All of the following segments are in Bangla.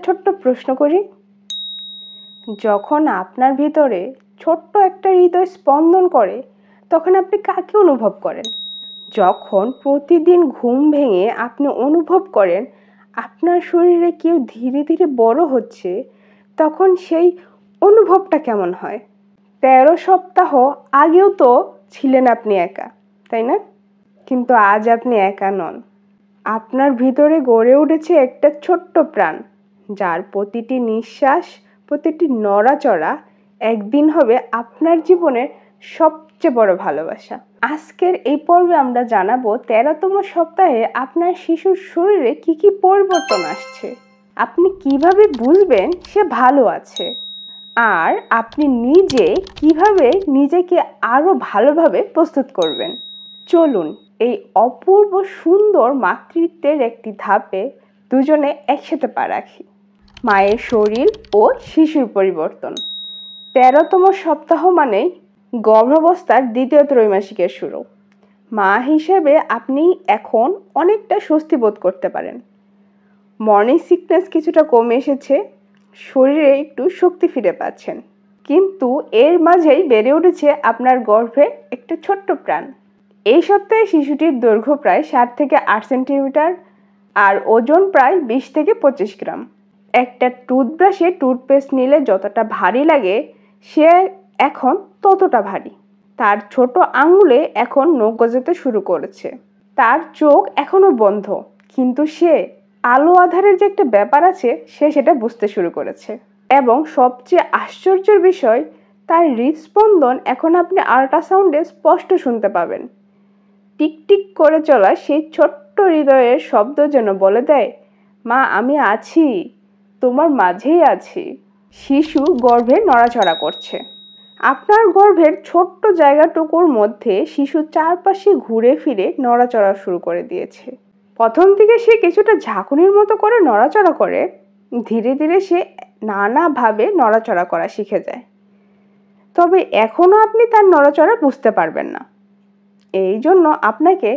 ছোট্ট প্রশ্ন করি, যখন আপনার ভিতরে ছোট্ট একটা হৃদয় স্পন্দন করে তখন আপনি কাকে অনুভব করেন? যখন প্রতিদিন ঘুম ভেঙে আপনি অনুভব করেন আপনার শরীরে কেউ ধীরে ধীরে বড় হচ্ছে, তখন সেই অনুভবটা কেমন হয়? 13 সপ্তাহ আগেও তো ছিলেন আপনি একা, তাই না? কিন্তু আজ আপনি একা নন। আপনার ভিতরে গড়ে উঠেছে একটা ছোট্ট প্রাণ, যার প্রতিটি নিঃশ্বাস, প্রতিটি নড়াচড়া একদিন হবে আপনার জীবনের সবচেয়ে বড় ভালোবাসা। আজকের এই পর্বে আমরা জানাবো 13তম সপ্তাহে আপনার শিশুর শরীরে কি কি পরিবর্তন আসছে, আপনি কিভাবে বুঝবেন সে ভালো আছে, আর আপনি নিজে কিভাবে নিজেকে আরো ভালোভাবে প্রস্তুত করবেন। চলুন এই অপূর্ব সুন্দর মাতৃত্বের একটি ধাপে দুজনে একসাথে পা রাখি। মায়ের শরীর ও শিশুর পরিবর্তন। 13তম সপ্তাহ মানেই গর্ভাবস্থার দ্বিতীয় ত্রৈমাসিকের শুরু। মা হিসেবে আপনি এখন অনেকটা স্বস্তি বোধ করতে পারেন। মর্নিং সিকনেস কিছুটা কমে এসেছে, শরীরে একটু শক্তি ফিরে পাচ্ছেন, কিন্তু এর মাঝেই বেড়ে উঠেছে আপনার গর্ভে একটা ছোট্ট প্রাণ। এই সপ্তাহে শিশুটির দৈর্ঘ্য প্রায় 7 থেকে 8 সেন্টিমিটার আর ওজন প্রায় 20 থেকে 25 গ্রাম। একটা টুথব্রাশে টুথপেস্ট নিলে যতটা ভারী লাগে সে এখন ততটা ভারী। তার ছোট আঙুলে এখন নখ গজাতে শুরু করেছে। তার চোখ এখনো বন্ধ, কিন্তু সে আলো আধারের যে একটা ব্যাপার আছে সে সেটা বুঝতে শুরু করেছে। এবং সবচেয়ে আশ্চর্যের বিষয়, তার হৃদস্পন্দন এখন আপনি আল্ট্রাসাউন্ডে স্পষ্ট শুনতে পাবেন। টিকটিক করে চলা সেই ছোট্ট হৃদয়ের শব্দ যেন বলে দেয়, মা আমি আছি, তোমার মাঝেই আছি। শিশু গর্ভে নড়াচড়া করছে। আপনার গর্ভের ছোট্ট জায়গাটুকুর মধ্যে শিশু চারপাশে ঘুরে ফিরে নড়াচড়া শুরু করে দিয়েছে। প্রথম দিকে সে কিছুটা ঝাঁকুনির মতো করে নড়াচড়া করে, ধীরে ধীরে সে নানাভাবে নড়াচড়া করা শিখে যায়। তবে এখনো আপনি তার নড়াচড়া বুঝতে পারবেন না। এই জন্য আপনাকে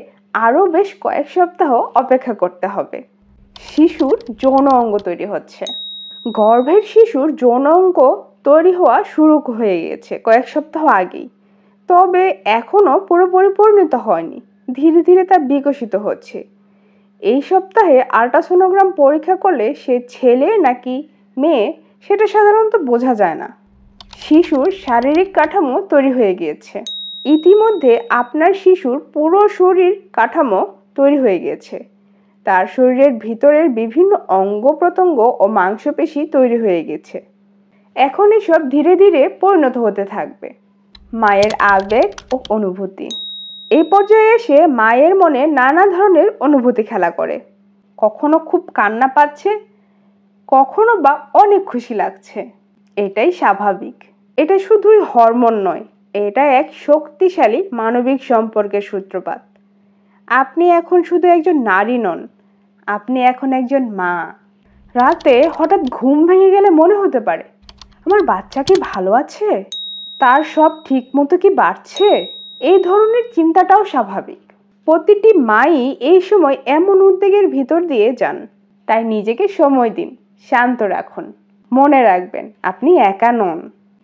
আরো বেশ কয়েক সপ্তাহ অপেক্ষা করতে হবে। শিশুর যৌন অঙ্গ তৈরি হচ্ছে। গর্ভের শিশুর যৌন অঙ্গ তৈরি হওয়া শুরু হয়ে গেছে কয়েক সপ্তাহ আগেই, তবে এখনো পুরোপুরি পরিণত হয়নি, ধীরে ধীরে তা বিকশিত হচ্ছে। এই সপ্তাহে আল্ট্রাসোনোগ্রাম পরীক্ষা করলে সে ছেলে নাকি মেয়ে সেটা সাধারণত বোঝা যায় না। শিশুর শারীরিক কাঠামো তৈরি হয়ে গিয়েছে। ইতিমধ্যে আপনার শিশুর পুরো শরীর কাঠামো তৈরি হয়ে গিয়েছে। তার শরীরের ভিতরের বিভিন্ন অঙ্গ প্রত্যঙ্গ ও মাংসপেশি তৈরি হয়ে গেছে। এখন এসব ধীরে ধীরে পরিণত হতে থাকবে। মায়ের আবেগ ও অনুভূতি। এই পর্যায়ে এসে মায়ের মনে নানা ধরনের অনুভূতি খেলা করে। কখনো খুব কান্না পাচ্ছে, কখনো বা অনেক খুশি লাগছে। এটাই স্বাভাবিক। এটা শুধুই হরমোন নয়, এটা এক শক্তিশালী মানবিক সম্পর্কের সূত্রপাত। আপনি এখন শুধু একজন নারী নন, আপনি এখন একজন মা। রাতে হঠাৎ ঘুম ভেঙে গেলে মনে হতে পারে, আমার বাচ্চা কি ভালো আছে, তার সব ঠিক মতো কি বাড়ছে? এই ধরনের চিন্তাটাও স্বাভাবিক। প্রতিটি মাই এই সময় এমন উদ্বেগের ভিতর দিয়ে যান। তাই নিজেকে সময় দিন, শান্ত রাখুন। মনে রাখবেন আপনি একা নন।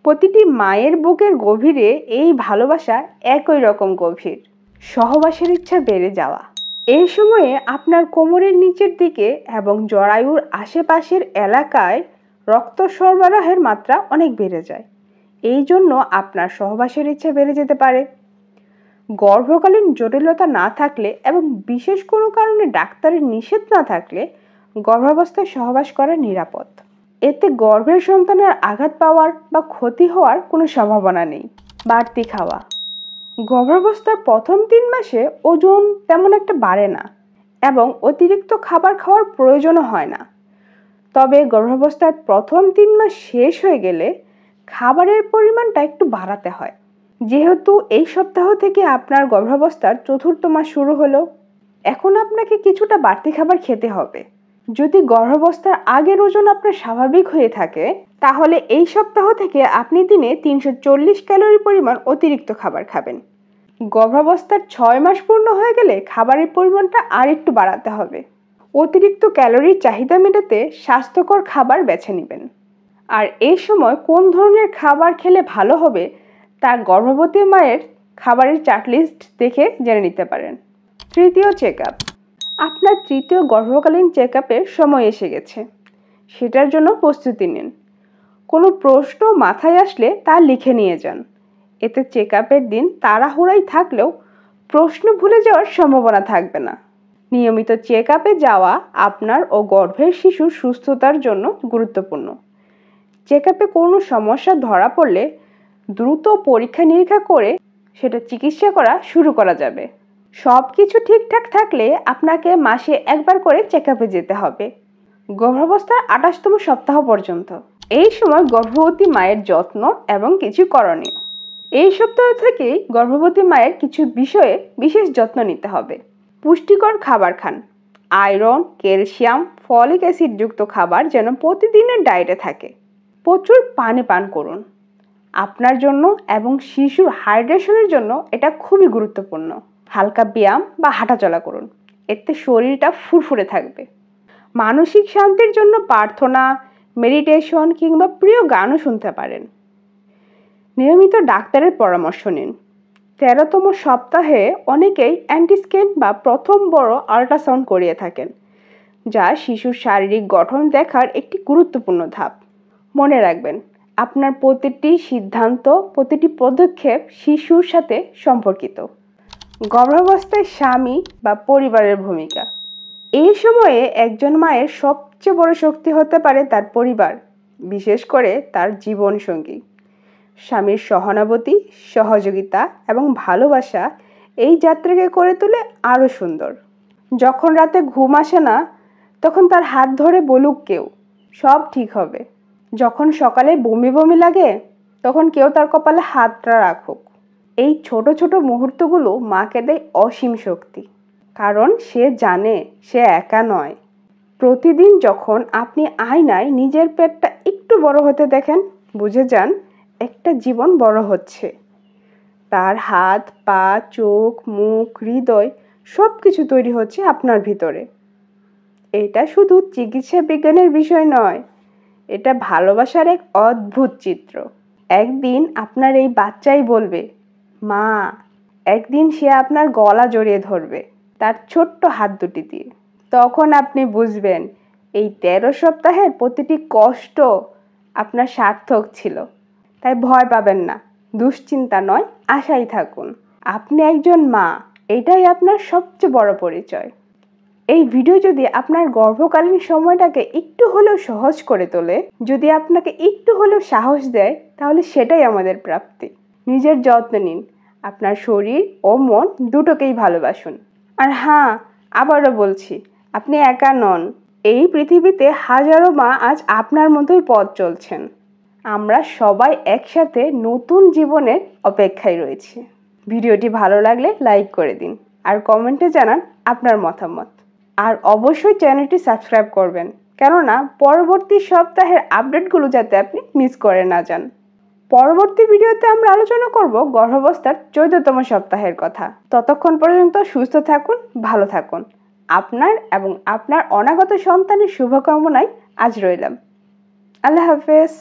প্রতিটি মায়ের বুকের গভীরে এই ভালোবাসা একই রকম গভীর। সহবাসের ইচ্ছা বেড়ে যাওয়া। এই সময়ে আপনার কোমরের নিচের দিকে এবং জরায়ুর আশেপাশের এলাকায় রক্ত সরবরাহের মাত্রা অনেক বেড়ে যায়। এই জন্য আপনার সহবাসের ইচ্ছা বেড়ে যেতে পারে। গর্ভকালীন জটিলতা না থাকলে এবং বিশেষ কোনো কারণে ডাক্তারের নিষেধ না থাকলে গর্ভাবস্থায় সহবাস করা নিরাপদ। এতে গর্ভের সন্তানের আঘাত পাওয়ার বা ক্ষতি হওয়ার কোনো সম্ভাবনা নেই। বাড়তি খাওয়া। গর্ভাবস্থার প্রথম 3 মাসে ওজন তেমন একটা বাড়ে না এবং অতিরিক্ত খাবার খাওয়ার প্রয়োজনও হয় না। তবে গর্ভাবস্থার প্রথম 3 মাস শেষ হয়ে গেলে খাবারের পরিমাণটা একটু বাড়াতে হয়। যেহেতু এই সপ্তাহ থেকে আপনার গর্ভাবস্থার 4র্থ মাস শুরু হলো, এখন আপনাকে কিছুটা বাড়তি খাবার খেতে হবে। যদি গর্ভাবস্থার আগের ওজন আপনার স্বাভাবিক হয়ে থাকে, তাহলে এই সপ্তাহ থেকে আপনি দিনে 340 ক্যালোরি পরিমাণ অতিরিক্ত খাবার খাবেন। গর্ভাবস্থার 6 মাস পূর্ণ হয়ে গেলে খাবারের পরিমাণটা আর একটু বাড়াতে হবে। অতিরিক্ত ক্যালোরির চাহিদা মেটাতে স্বাস্থ্যকর খাবার বেছে নেবেন। আর এই সময় কোন ধরনের খাবার খেলে ভালো হবে তা গর্ভবতী মায়ের খাবারের চার্ট লিস্ট দেখে জেনে নিতে পারেন। তৃতীয় চেক আপ। আপনার তৃতীয় গর্ভকালীন চেক আপের সময় এসে গেছে, সেটার জন্য প্রস্তুতি নিন। কোনো প্রশ্ন মাথায় আসলে তা লিখে নিয়ে যান। এতে চেক আপের দিন তাড়াহুড়াই থাকলেও প্রশ্ন ভুলে যাওয়ার সম্ভাবনা থাকবে না। নিয়মিত চেক আপে যাওয়া আপনার ও গর্ভের শিশুর সুস্থতার জন্য গুরুত্বপূর্ণ। চেক আপে কোনো সমস্যা ধরা পড়লে দ্রুত পরীক্ষা নিরীক্ষা করে সেটা চিকিৎসা করা শুরু করা যাবে। সব কিছু ঠিকঠাক থাকলে আপনাকে মাসে একবার করে চেক আপে যেতে হবে, গর্ভাবস্থার 28তম সপ্তাহ পর্যন্ত। এই সময় গর্ভবতী মায়ের যত্ন এবং কিছু করণীয়। এই সপ্তাহ থেকেই গর্ভবতী মায়ের কিছু বিষয়ে বিশেষ যত্ন নিতে হবে। পুষ্টিকর খাবার খান। আয়রন, ক্যালসিয়াম, ফলিক অ্যাসিড যুক্ত খাবার যেন প্রতিদিনের ডায়েটে থাকে। প্রচুর পানি পান করুন। আপনার জন্য এবং শিশুর হাইড্রেশনের জন্য এটা খুবই গুরুত্বপূর্ণ। হালকা ব্যায়াম বা হাঁটাচলা করুন, এতে শরীরটা ফুরফুরে থাকবে। মানসিক শান্তির জন্য প্রার্থনা, মেডিটেশন কিংবা প্রিয় গানও শুনতে পারেন। নিয়মিত ডাক্তারের পরামর্শ নিন। 13তম সপ্তাহে অনেকেই অ্যান্টিস্ক্যান বা প্রথম বড় আল্ট্রাসাউন্ড করিয়ে থাকেন, যা শিশুর শারীরিক গঠন দেখার একটি গুরুত্বপূর্ণ ধাপ। মনে রাখবেন, আপনার প্রতিটি সিদ্ধান্ত, প্রতিটি পদক্ষেপ শিশুর সাথে সম্পর্কিত। গর্ভাবস্থায় স্বামী বা পরিবারের ভূমিকা। এই সময়ে একজন মায়ের সবচেয়ে বড় শক্তি হতে পারে তার পরিবার, বিশেষ করে তার জীবনসঙ্গী। স্বামীর সহানুভূতি, সহযোগিতা এবং ভালোবাসা এই যাত্রাকে করে তোলে আরও সুন্দর। যখন রাতে ঘুম আসে না, তখন তার হাত ধরে বলুক কেউ, সব ঠিক হবে। যখন সকালে বমি বমি লাগে, তখন কেউ তার কপালে হাতটা রাখুক। এই ছোট ছোট মুহূর্তগুলো মাকে দেয় অসীম শক্তি, কারণ সে জানে সে একা নয়। প্রতিদিন যখন আপনি আয়নায় নিজের পেটটা একটু বড় হতে দেখেন, বুঝে যান একটা জীবন বড় হচ্ছে। তার হাত, পা, চোখ, মুখ, হৃদয় সব কিছু তৈরি হচ্ছে আপনার ভিতরে। এটা শুধু চিকিৎসা বিজ্ঞানের বিষয় নয়, এটা ভালোবাসার এক অদ্ভুত চিত্র। একদিন আপনার এই বাচ্চাই বলবে মা। একদিন সে আপনার গলা জড়িয়ে ধরবে তার ছোট্ট হাত দুটি দিয়ে। তখন আপনি বুঝবেন এই 13 সপ্তাহের প্রতিটি কষ্ট আপনার সার্থক ছিল। তাই ভয় পাবেন না, দুশ্চিন্তা নয়, আশায় থাকুন। আপনি একজন মা, এটাই আপনার সবচেয়ে বড় পরিচয়। এই ভিডিও যদি আপনার গর্ভকালীন সময়টাকে একটু হলেও সহজ করে তোলে, যদি আপনাকে একটু হলেও সাহস দেয়, তাহলে সেটাই আমাদের প্রাপ্তি। নিজের যত্ন নিন, আপনার শরীর ও মন দুটোকেই ভালোবাসুন। আর হ্যাঁ, আবারও বলছি, আপনি একা নন। এই পৃথিবীতে হাজারো মা আজ আপনার মতোই পথ চলছেন। আমরা সবাই একসাথে নতুন জীবনের অপেক্ষায় রয়েছি। ভিডিওটি ভালো লাগলে লাইক করে দিন আর কমেন্টে জানান আপনার মতামত। আর অবশ্যই চ্যানেলটি সাবস্ক্রাইব করবেন, কেননা পরবর্তী সপ্তাহের আপডেটগুলো যাতে আপনি মিস করে না যান। পরবর্তী ভিডিওতে আমরা আলোচনা করব গর্ভাবস্থার 14তম সপ্তাহের কথা। ততক্ষণ পর্যন্ত সুস্থ থাকুন, ভালো থাকুন। আপনার এবং আপনার অনাগত সন্তানের শুভকামনায় আজ রইলাম। আল্লাহ হাফেজ।